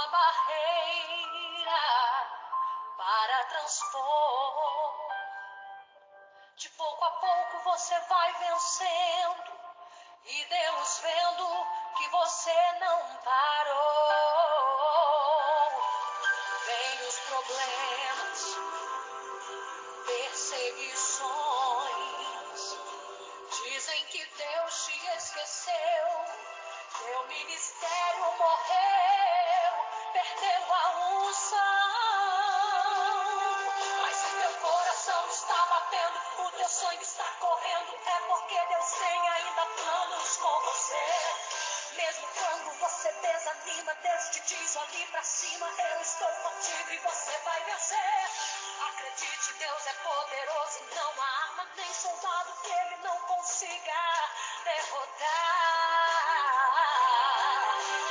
uma barreira para transpor. De pouco a pouco você vai vencendo, e Deus vendo que você não parou. Vem os problemas, perseguições, dizem que Deus te esqueceu, teu ministério morreu, perdeu a unção. Mas se teu coração está batendo, o teu sangue está correndo, é porque Deus tem ainda planos com você. Mesmo quando você desanima, Deus te diz: olhe pra cima, eu estou contigo e você vai vencer. Acredite, Deus é poderoso, não há arma nem soldado que Ele não consiga derrotar.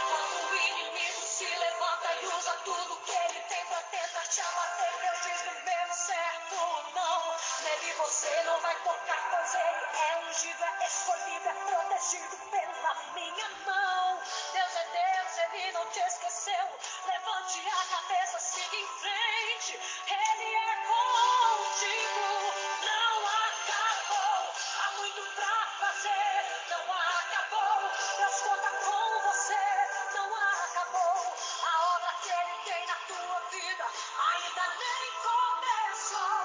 Quando o inimigo se levanta e usa tudo que ele tem pra tentar te abater, Deus diz no meu certo não. Nele você não vai tocar, pois ele é ungido, é escolhido, é protegido pela minha mão. Deus é Deus, Ele não te esqueceu. Levante a cabeça, siga em frente, Ele é contigo. Não acabou, há muito pra fazer. Não acabou, Deus conta com você. Não acabou, a obra que Ele tem na tua vida ainda nem começou.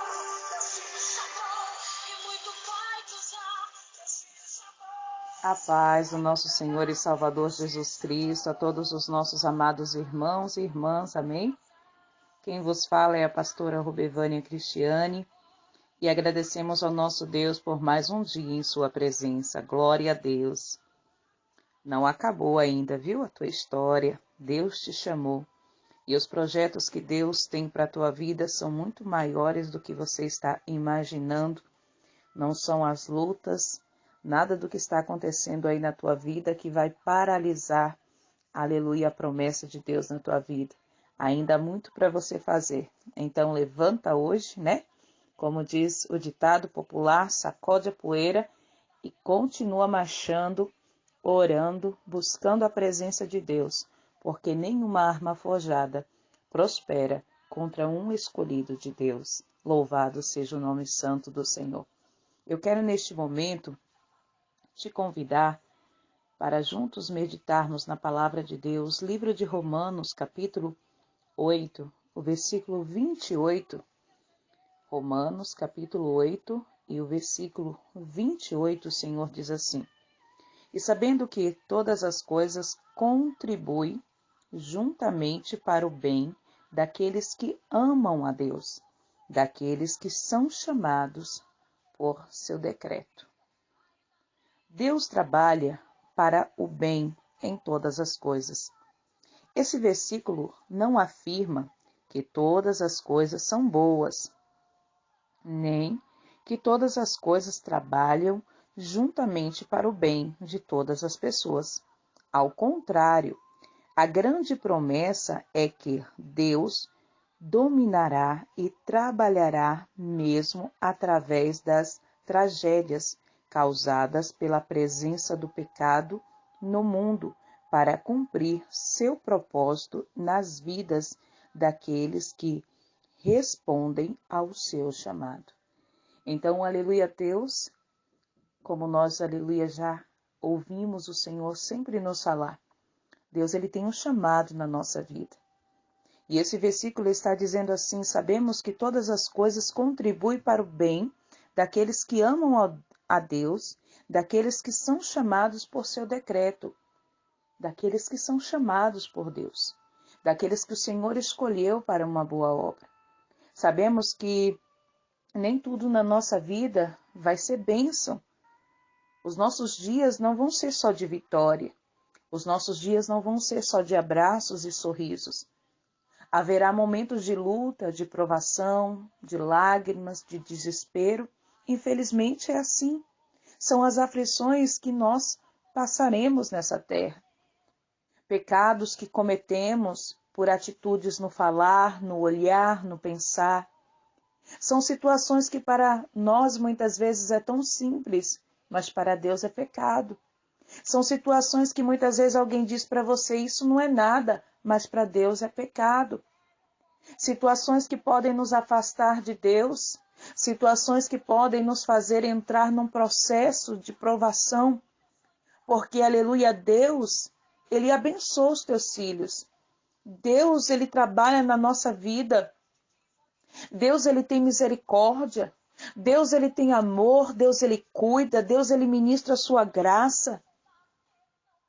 Deus te chamou e muito vai te usar. Deus te chamou. A paz do nosso Senhor e Salvador Jesus Cristo, a todos os nossos amados irmãos e irmãs, amém? Quem vos fala é a pastora Rubevânia Cristiane e agradecemos ao nosso Deus por mais um dia em sua presença. Glória a Deus. Não acabou ainda, viu, a tua história? Deus te chamou e os projetos que Deus tem para a tua vida são muito maiores do que você está imaginando. Não são as lutas, nada do que está acontecendo aí na tua vida que vai paralisar, aleluia, a promessa de Deus na tua vida. Ainda há muito para você fazer. Então levanta hoje, né? Como diz o ditado popular, sacode a poeira e continua marchando, orando, buscando a presença de Deus, porque nenhuma arma forjada prospera contra um escolhido de Deus. Louvado seja o nome santo do Senhor. Eu quero neste momento te convidar para juntos meditarmos na palavra de Deus, livro de Romanos, capítulo 8, o versículo 28. Romanos, capítulo 8, e o versículo 28, o Senhor diz assim: e sabendo que todas as coisas contribuem juntamente para o bem daqueles que amam a Deus, daqueles que são chamados por seu decreto. Deus trabalha para o bem em todas as coisas. Esse versículo não afirma que todas as coisas são boas, nem que todas as coisas trabalham juntamente para o bem de todas as pessoas. Ao contrário, a grande promessa é que Deus dominará e trabalhará mesmo através das tragédias causadas pela presença do pecado no mundo para cumprir seu propósito nas vidas daqueles que respondem ao seu chamado. Então, aleluia a Deus, como nós, aleluia, já ouvimos o Senhor sempre nos falar. Deus, Ele tem um chamado na nossa vida. E esse versículo está dizendo assim: sabemos que todas as coisas contribuem para o bem daqueles que amam a Deus, daqueles que são chamados por seu decreto, daqueles que são chamados por Deus, daqueles que o Senhor escolheu para uma boa obra. Sabemos que nem tudo na nossa vida vai ser bênção. Os nossos dias não vão ser só de vitória. Os nossos dias não vão ser só de abraços e sorrisos. Haverá momentos de luta, de provação, de lágrimas, de desespero. Infelizmente é assim. São as aflições que nós passaremos nessa terra. Pecados que cometemos por atitudes no falar, no olhar, no pensar. São situações que para nós muitas vezes é tão simples, mas para Deus é pecado. São situações que muitas vezes alguém diz para você, isso não é nada, mas para Deus é pecado. Situações que podem nos afastar de Deus, situações que podem nos fazer entrar num processo de provação, porque, aleluia, Deus, Ele abençoa os teus filhos. Deus, Ele trabalha na nossa vida. Deus, Ele tem misericórdia. Deus, Ele tem amor. Deus, Ele cuida. Deus, Ele ministra a sua graça.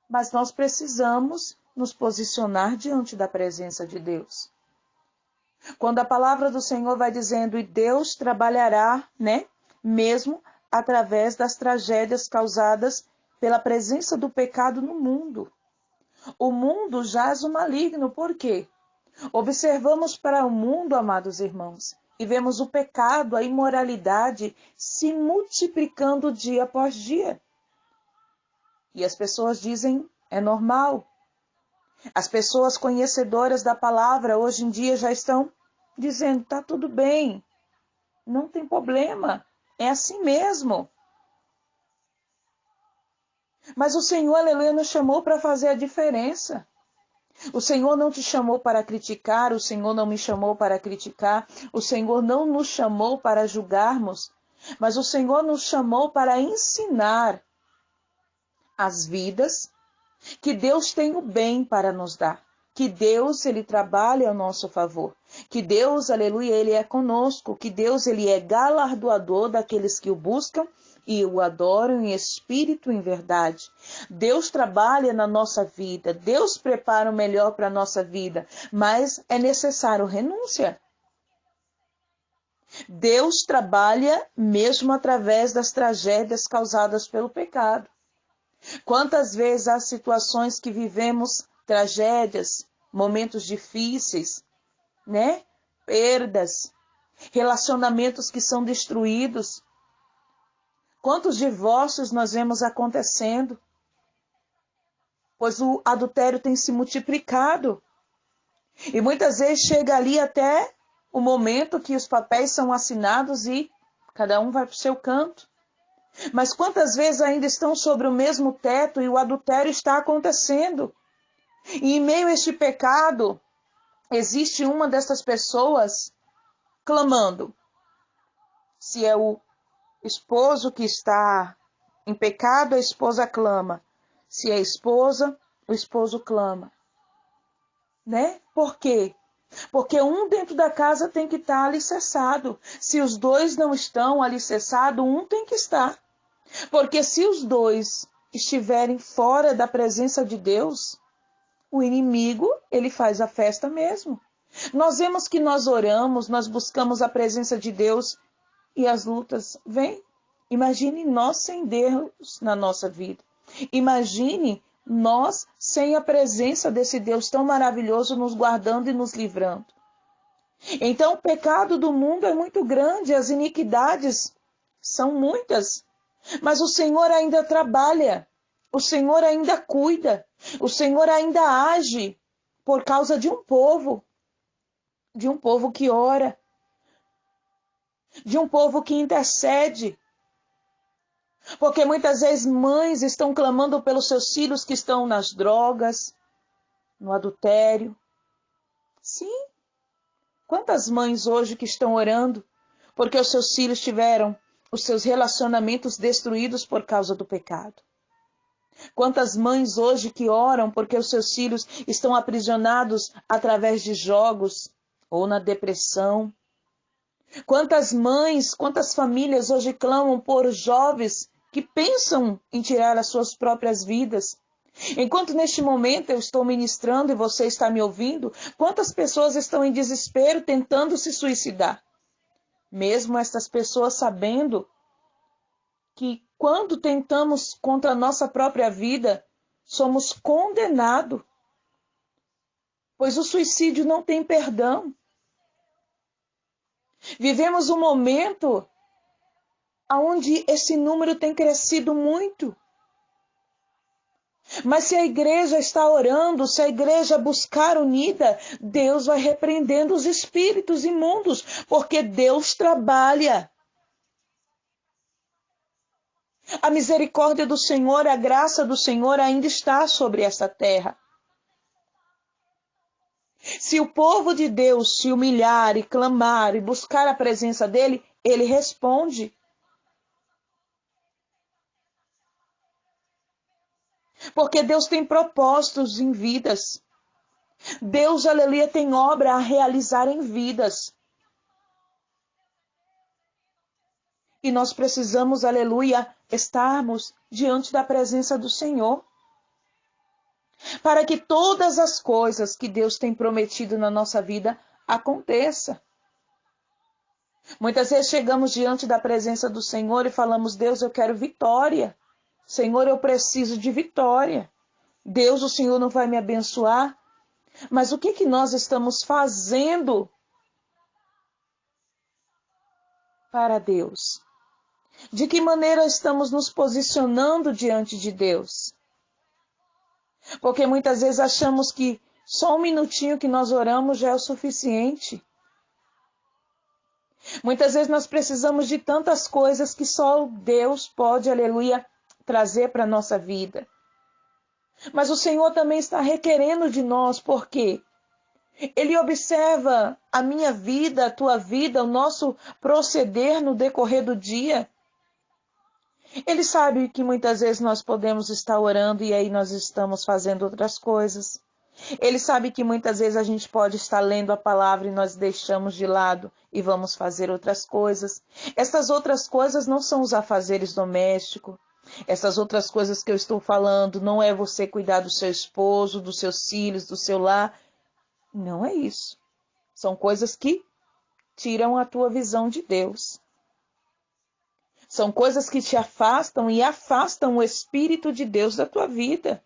Mas nós precisamos nos posicionar diante da presença de Deus. Quando a palavra do Senhor vai dizendo, e Deus trabalhará, mesmo através das tragédias causadas pela presença do pecado no mundo. O mundo jaz o maligno, por quê? Observamos para o mundo, amados irmãos, e vemos o pecado, a imoralidade se multiplicando dia após dia. E as pessoas dizem, é normal. As pessoas conhecedoras da palavra hoje em dia já estão dizendo, tá tudo bem, não tem problema, é assim mesmo. Mas o Senhor, aleluia, nos chamou para fazer a diferença. O Senhor não te chamou para criticar, o Senhor não me chamou para criticar, o Senhor não nos chamou para julgarmos, mas o Senhor nos chamou para ensinar as vidas que Deus tem o bem para nos dar, que Deus, Ele trabalha ao nosso favor, que Deus, aleluia, Ele é conosco, que Deus, Ele é galardoador daqueles que o buscam e o adoram em espírito e em verdade. Deus trabalha na nossa vida, Deus prepara o melhor para a nossa vida, mas é necessário renúncia. Deus trabalha mesmo através das tragédias causadas pelo pecado. Quantas vezes há situações que vivemos tragédias, momentos difíceis, perdas, relacionamentos que são destruídos. Quantos divórcios nós vemos acontecendo? Pois o adultério tem se multiplicado. E muitas vezes chega ali até o momento que os papéis são assinados e cada um vai para o seu canto. Mas quantas vezes ainda estão sobre o mesmo teto e o adultério está acontecendo? E em meio a este pecado, existe uma dessas pessoas clamando. Se é o esposo que está em pecado, a esposa clama. Se é a esposa, o esposo clama. Por quê? Porque um dentro da casa tem que estar alicerçado. Se os dois não estão alicerçados, um tem que estar. Porque se os dois estiverem fora da presença de Deus, o inimigo, ele faz a festa mesmo. Nós vemos que nós oramos, nós buscamos a presença de Deus e as lutas vêm. Imagine nós sem Deus na nossa vida. Imagine nós sem a presença desse Deus tão maravilhoso nos guardando e nos livrando. Então o pecado do mundo é muito grande, as iniquidades são muitas. Mas o Senhor ainda trabalha, o Senhor ainda cuida, o Senhor ainda age por causa de um povo que ora, de um povo que intercede. Porque muitas vezes mães estão clamando pelos seus filhos que estão nas drogas, no adultério. Sim, quantas mães hoje que estão orando porque os seus filhos tiveram os seus relacionamentos destruídos por causa do pecado. Quantas mães hoje que oram porque os seus filhos estão aprisionados através de jogos ou na depressão. Quantas mães, quantas famílias hoje clamam por jovens que pensam em tirar as suas próprias vidas. Enquanto neste momento eu estou ministrando e você está me ouvindo, quantas pessoas estão em desespero tentando se suicidar? Mesmo estas pessoas sabendo que quando tentamos contra a nossa própria vida, somos condenados, pois o suicídio não tem perdão. Vivemos um momento onde esse número tem crescido muito. Mas se a igreja está orando, se a igreja buscar unida, Deus vai repreendendo os espíritos imundos, porque Deus trabalha. A misericórdia do Senhor, a graça do Senhor ainda está sobre essa terra. Se o povo de Deus se humilhar e clamar e buscar a presença dele, ele responde. Porque Deus tem propósitos em vidas. Deus, aleluia, tem obra a realizar em vidas. E nós precisamos, aleluia, estarmos diante da presença do Senhor. Para que todas as coisas que Deus tem prometido na nossa vida aconteçam. Muitas vezes chegamos diante da presença do Senhor e falamos, Deus, eu quero vitória. Senhor, eu preciso de vitória. Deus, o Senhor não vai me abençoar. Mas o que nós estamos fazendo para Deus? De que maneira estamos nos posicionando diante de Deus? Porque muitas vezes achamos que só um minutinho que nós oramos já é o suficiente. Muitas vezes nós precisamos de tantas coisas que só Deus pode, aleluia, trazer para a nossa vida. Mas o Senhor também está requerendo de nós, porque Ele observa a minha vida, a tua vida, o nosso proceder no decorrer do dia. Ele sabe que muitas vezes nós podemos estar orando e aí nós estamos fazendo outras coisas. Ele sabe que muitas vezes a gente pode estar lendo a palavra e nós deixamos de lado e vamos fazer outras coisas. Essas outras coisas não são os afazeres domésticos. Essas outras coisas que eu estou falando não é você cuidar do seu esposo, dos seus filhos, do seu lar. Não é isso. São coisas que tiram a tua visão de Deus. São coisas que te afastam e afastam o Espírito de Deus da tua vida.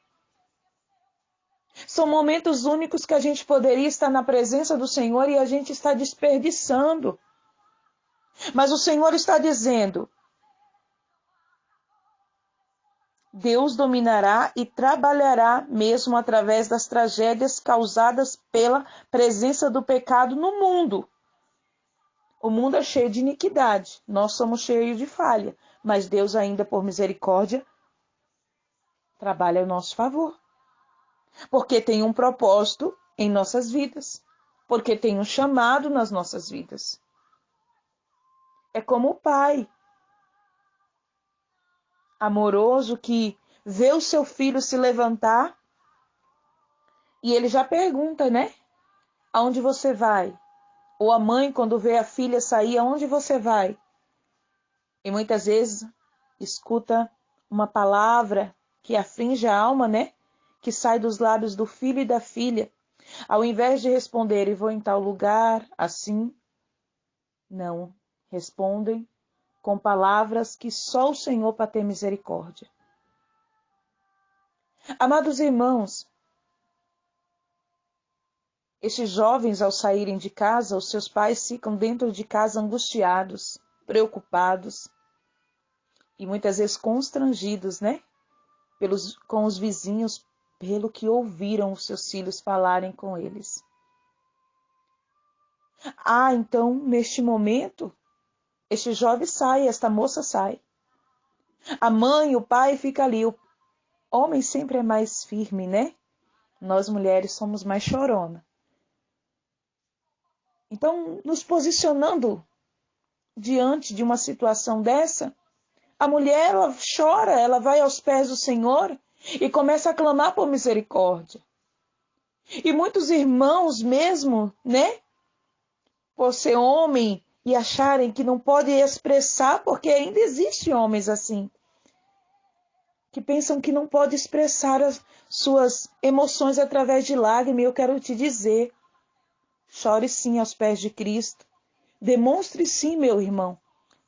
São momentos únicos que a gente poderia estar na presença do Senhor e a gente está desperdiçando. Mas o Senhor está dizendo, Deus dominará e trabalhará mesmo através das tragédias causadas pela presença do pecado no mundo. O mundo é cheio de iniquidade, nós somos cheios de falha, mas Deus ainda por misericórdia trabalha ao nosso favor. Porque tem um propósito em nossas vidas, porque tem um chamado nas nossas vidas. É como o pai amoroso que vê o seu filho se levantar e ele já pergunta, né? Aonde você vai? Ou a mãe, quando vê a filha sair, aonde você vai? E muitas vezes escuta uma palavra que aflige a alma, né? Que sai dos lábios do filho e da filha. Ao invés de responderem, vou em tal lugar, assim, não. Respondem com palavras que só o Senhor para ter misericórdia. Amados irmãos, estes jovens, ao saírem de casa, os seus pais ficam dentro de casa angustiados, preocupados e muitas vezes constrangidos, né? Com os vizinhos, pelo que ouviram os seus filhos falarem com eles. Então, neste momento, este jovem sai, esta moça sai. A mãe, o pai fica ali. O homem sempre é mais firme, né? Nós mulheres somos mais chorona. Então, nos posicionando diante de uma situação dessa, a mulher ela chora, ela vai aos pés do Senhor e começa a clamar por misericórdia. E muitos irmãos mesmo, né? Por ser homem e acharem que não pode expressar, porque ainda existem homens assim, que pensam que não pode expressar as suas emoções através de lágrimas. E eu quero te dizer, chore sim aos pés de Cristo. Demonstre sim, meu irmão,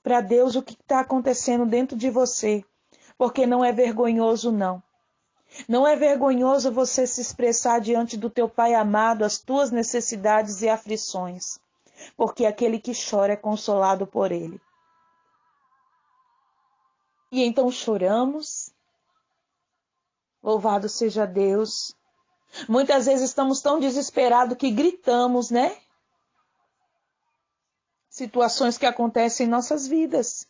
para Deus o que está acontecendo dentro de você, porque não é vergonhoso não. Não é vergonhoso você se expressar diante do teu Pai amado as tuas necessidades e aflições, porque aquele que chora é consolado por Ele. E então choramos. Louvado seja Deus. Muitas vezes estamos tão desesperados que gritamos, né? Situações que acontecem em nossas vidas.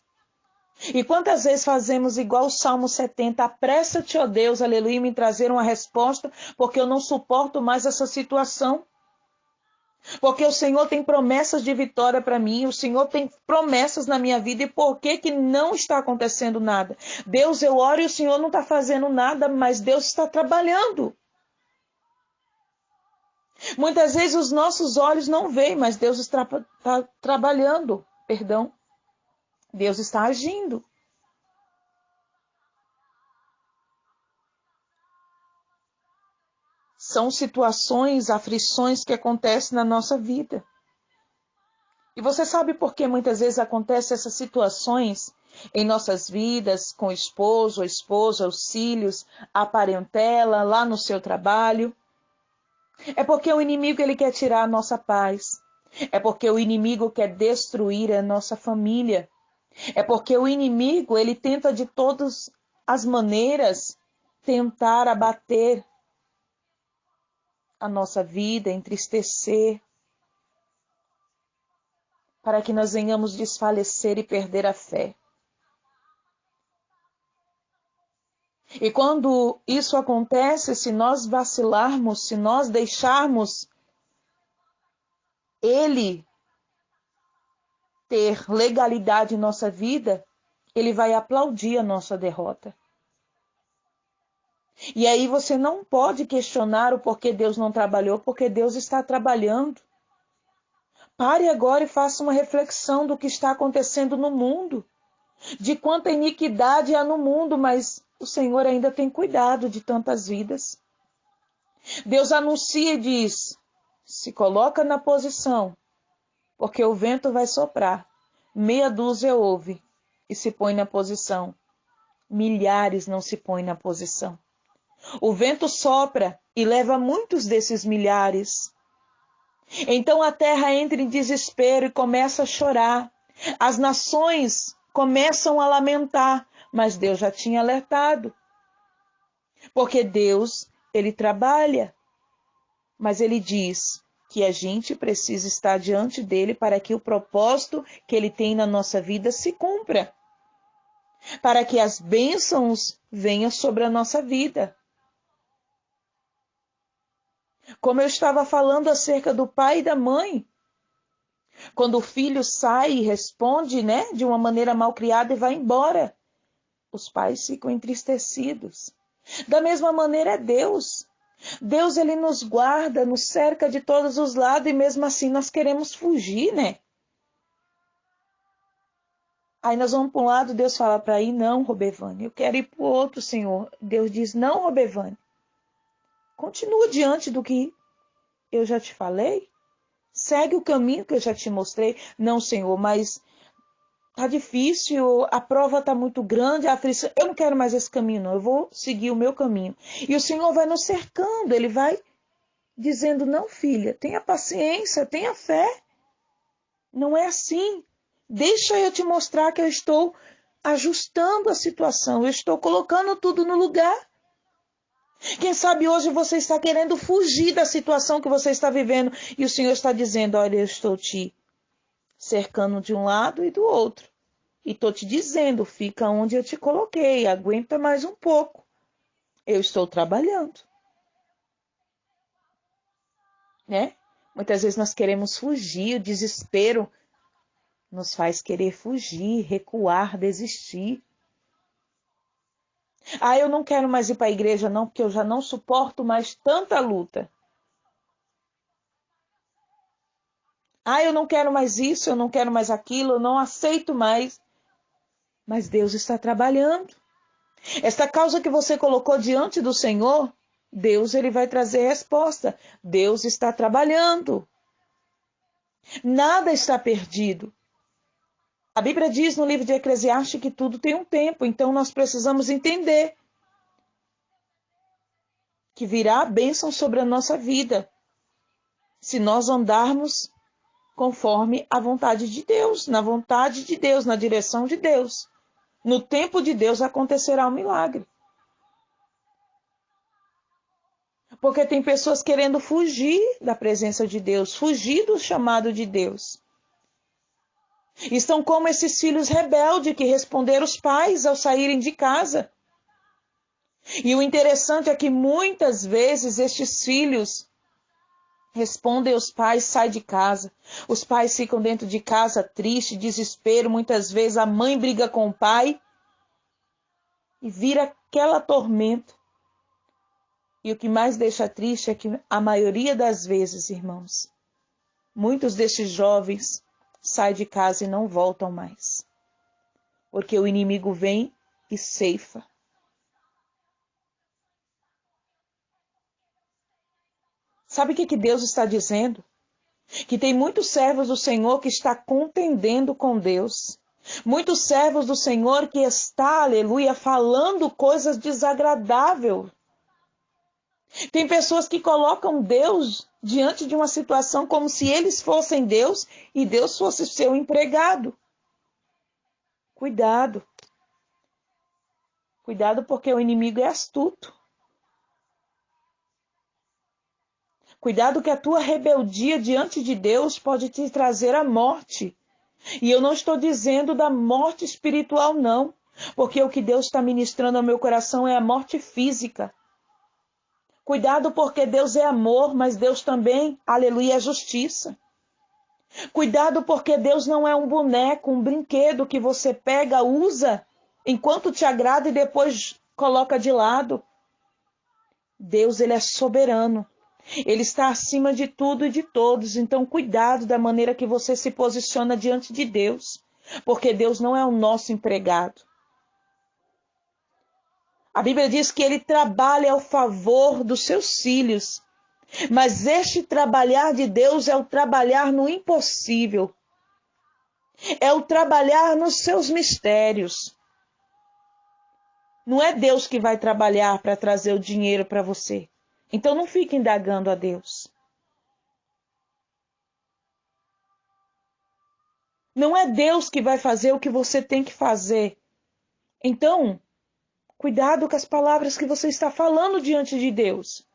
E quantas vezes fazemos igual o Salmo 70, apressa-te, ó Deus, aleluia, me trazer uma resposta, porque eu não suporto mais essa situação. Porque o Senhor tem promessas de vitória para mim, o Senhor tem promessas na minha vida, e por que que não está acontecendo nada? Deus, eu oro e o Senhor não está fazendo nada, mas Deus está trabalhando. Muitas vezes os nossos olhos não veem, mas Deus está trabalhando, perdão. Deus está agindo. São situações, aflições que acontecem na nossa vida. E você sabe por que muitas vezes acontecem essas situações em nossas vidas, com o esposo, a esposa, os filhos, a parentela, lá no seu trabalho? É porque o inimigo ele quer tirar a nossa paz. É porque o inimigo quer destruir a nossa família. É porque o inimigo ele tenta de todas as maneiras tentar abater a nossa vida, entristecer, para que nós venhamos desfalecer e perder a fé. E quando isso acontece, se nós vacilarmos, se nós deixarmos ele ter legalidade em nossa vida, ele vai aplaudir a nossa derrota. E aí você não pode questionar o porquê Deus não trabalhou, porque Deus está trabalhando. Pare agora e faça uma reflexão do que está acontecendo no mundo, de quanta iniquidade há no mundo, mas o Senhor ainda tem cuidado de tantas vidas. Deus anuncia e diz, se coloca na posição, porque o vento vai soprar. Meia dúzia ouve e se põe na posição. Milhares não se põem na posição. O vento sopra e leva muitos desses milhares. Então a terra entra em desespero e começa a chorar. As nações começam a lamentar, mas Deus já tinha alertado. Porque Deus, ele trabalha, mas ele diz que a gente precisa estar diante dele para que o propósito que ele tem na nossa vida se cumpra. Para que as bênçãos venham sobre a nossa vida. Como eu estava falando acerca do pai e da mãe. Quando o filho sai e responde, né, de uma maneira mal criada e vai embora, os pais ficam entristecidos. Da mesma maneira é Deus. Deus, ele nos guarda, nos cerca de todos os lados e mesmo assim nós queremos fugir, né? Aí nós vamos para um lado, Deus fala para ir, não, Robevane, eu quero ir para o outro, Senhor. Deus diz, não, Robevane, continua diante do que eu já te falei. Segue o caminho que eu já te mostrei. Não, Senhor, mas tá difícil, a prova tá muito grande, a aflição. Eu não quero mais esse caminho, não. Eu vou seguir o meu caminho. E o Senhor vai nos cercando, ele vai dizendo, não, filha, tenha paciência, tenha fé. Não é assim. Deixa eu te mostrar que eu estou ajustando a situação, eu estou colocando tudo no lugar. Quem sabe hoje você está querendo fugir da situação que você está vivendo e o Senhor está dizendo, olha, eu estou te cercando de um lado e do outro. E estou te dizendo, fica onde eu te coloquei, aguenta mais um pouco. Eu estou trabalhando. Né? Muitas vezes nós queremos fugir, o desespero nos faz querer fugir, recuar, desistir. Ah, eu não quero mais ir para a igreja não, porque eu já não suporto mais tanta luta. Ah, eu não quero mais isso, eu não quero mais aquilo, eu não aceito mais. Mas Deus está trabalhando. Esta causa que você colocou diante do Senhor, Deus ele vai trazer resposta. Deus está trabalhando. Nada está perdido. A Bíblia diz no livro de Eclesiastes que tudo tem um tempo, então nós precisamos entender que virá a bênção sobre a nossa vida, se nós andarmos conforme a vontade de Deus, na vontade de Deus, na direção de Deus. No tempo de Deus acontecerá um milagre. Porque tem pessoas querendo fugir da presença de Deus, fugir do chamado de Deus. Estão como esses filhos rebeldes que responderam os pais ao saírem de casa. E o interessante é que muitas vezes estes filhos respondem aos pais, sai de casa. Os pais ficam dentro de casa triste, desespero. Muitas vezes a mãe briga com o pai e vira aquela tormenta. E o que mais deixa triste é que a maioria das vezes, irmãos, muitos destes jovens saem de casa e não voltam mais. Porque o inimigo vem e ceifa. Sabe o que Deus está dizendo? Que tem muitos servos do Senhor que está contendendo com Deus. Muitos servos do Senhor que está, aleluia, falando coisas desagradáveis. Tem pessoas que colocam Deus diante de uma situação como se eles fossem Deus e Deus fosse seu empregado. Cuidado. Cuidado porque o inimigo é astuto. Cuidado que a tua rebeldia diante de Deus pode te trazer a morte. E eu não estou dizendo da morte espiritual, não. Porque o que Deus está ministrando ao meu coração é a morte física. Cuidado porque Deus é amor, mas Deus também, aleluia, é justiça. Cuidado porque Deus não é um boneco, um brinquedo que você pega, usa, enquanto te agrada e depois coloca de lado. Deus, ele é soberano. Ele está acima de tudo e de todos. Então, cuidado da maneira que você se posiciona diante de Deus. Porque Deus não é o nosso empregado. A Bíblia diz que ele trabalha ao favor dos seus filhos. Mas este trabalhar de Deus é o trabalhar no impossível. É o trabalhar nos seus mistérios. Não é Deus que vai trabalhar para trazer o dinheiro para você. Então não fique indagando a Deus. Não é Deus que vai fazer o que você tem que fazer. Então, cuidado com as palavras que você está falando diante de Deus.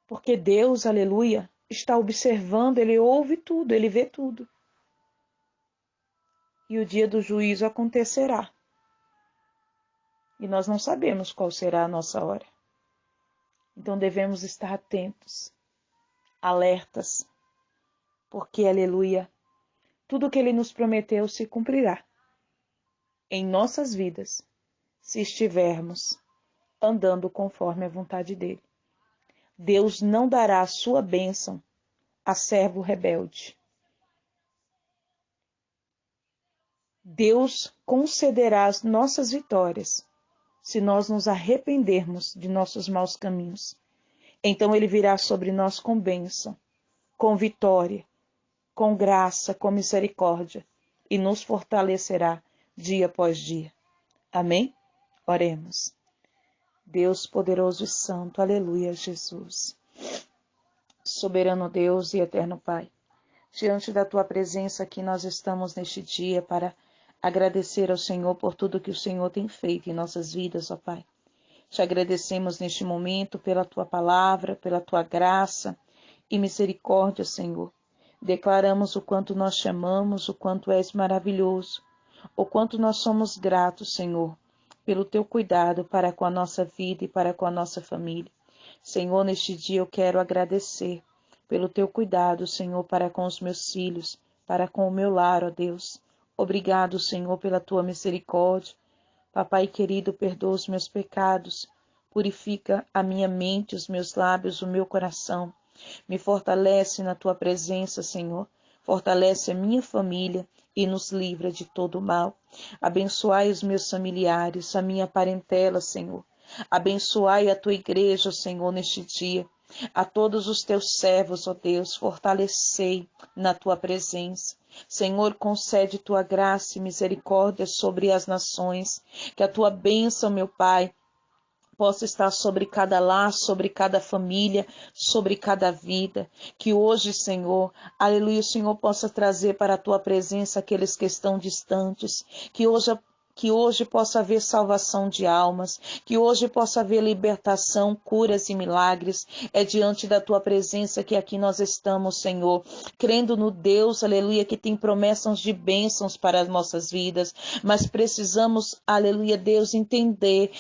Porque Deus, aleluia, está observando, ele ouve tudo, ele vê tudo. E o dia do juízo acontecerá. E nós não sabemos qual será a nossa hora. Então devemos estar atentos, alertas, porque, aleluia, tudo que ele nos prometeu se cumprirá em nossas vidas, se estivermos andando conforme a vontade dele. Deus não dará a sua bênção a servo rebelde. Deus concederá as nossas vitórias se nós nos arrependermos de nossos maus caminhos. Então ele virá sobre nós com bênção, com vitória, com graça, com misericórdia, e nos fortalecerá dia após dia. Amém? Oremos. Deus poderoso e santo, aleluia, Jesus. Soberano Deus e eterno Pai, diante da tua presença aqui nós estamos neste dia para agradecer ao Senhor por tudo que o Senhor tem feito em nossas vidas, ó Pai. Te agradecemos neste momento pela tua palavra, pela tua graça e misericórdia, Senhor. Declaramos o quanto nós te amamos, o quanto és maravilhoso, o quanto nós somos gratos, Senhor, pelo teu cuidado para com a nossa vida e para com a nossa família. Senhor, neste dia eu quero agradecer pelo teu cuidado, Senhor, para com os meus filhos, para com o meu lar, ó Deus. Obrigado, Senhor, pela tua misericórdia. Papai querido, perdoa os meus pecados, purifica a minha mente, os meus lábios, o meu coração. Me fortalece na tua presença, Senhor. Fortalece a minha família e nos livra de todo o mal. Abençoai os meus familiares, a minha parentela, Senhor. Abençoai a tua igreja, Senhor, neste dia. A todos os teus servos, ó Deus, fortalecei na tua presença. Senhor, concede tua graça e misericórdia sobre as nações, que a tua bênção, meu Pai, possa estar sobre cada lar, sobre cada família, sobre cada vida. Que hoje, Senhor, aleluia, o Senhor possa trazer para a tua presença aqueles que estão distantes. Que hoje que hoje possa haver salvação de almas, que hoje possa haver libertação, curas e milagres. É diante da tua presença que aqui nós estamos, Senhor, crendo no Deus, aleluia, que tem promessas de bênçãos para as nossas vidas, mas precisamos, aleluia, Deus, entender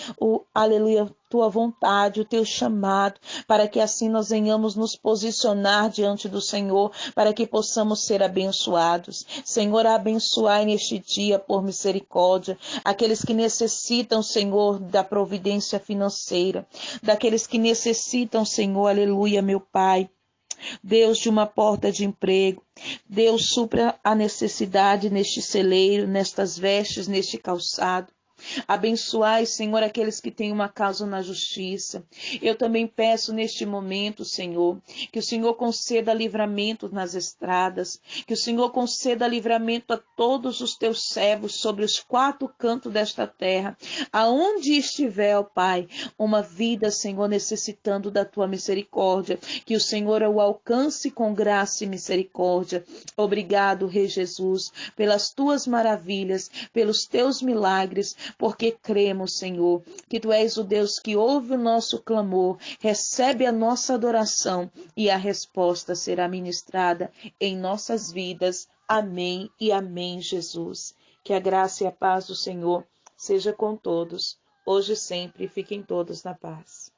aleluia, tua vontade, o teu chamado, para que assim nós venhamos nos posicionar diante do Senhor, para que possamos ser abençoados. Senhor, abençoai neste dia por misericórdia aqueles que necessitam, Senhor, da providência financeira, daqueles que necessitam, Senhor, aleluia, meu Pai, Deus, de uma porta de emprego. Deus, supra a necessidade neste celeiro, nestas vestes, neste calçado. Abençoai, Senhor, aqueles que têm uma causa na justiça. Eu também peço neste momento, Senhor, que o Senhor conceda livramento nas estradas, que o Senhor conceda livramento a todos os teus servos sobre os 4 cantos desta terra, aonde estiver, ó Pai, uma vida, Senhor, necessitando da tua misericórdia, que o Senhor o alcance com graça e misericórdia. Obrigado, Rei Jesus, pelas tuas maravilhas, pelos teus milagres, porque cremos, Senhor, que Tu és o Deus que ouve o nosso clamor, recebe a nossa adoração e a resposta será ministrada em nossas vidas. Amém e amém, Jesus. Que a graça e a paz do Senhor seja com todos, hoje e sempre. Fiquem todos na paz.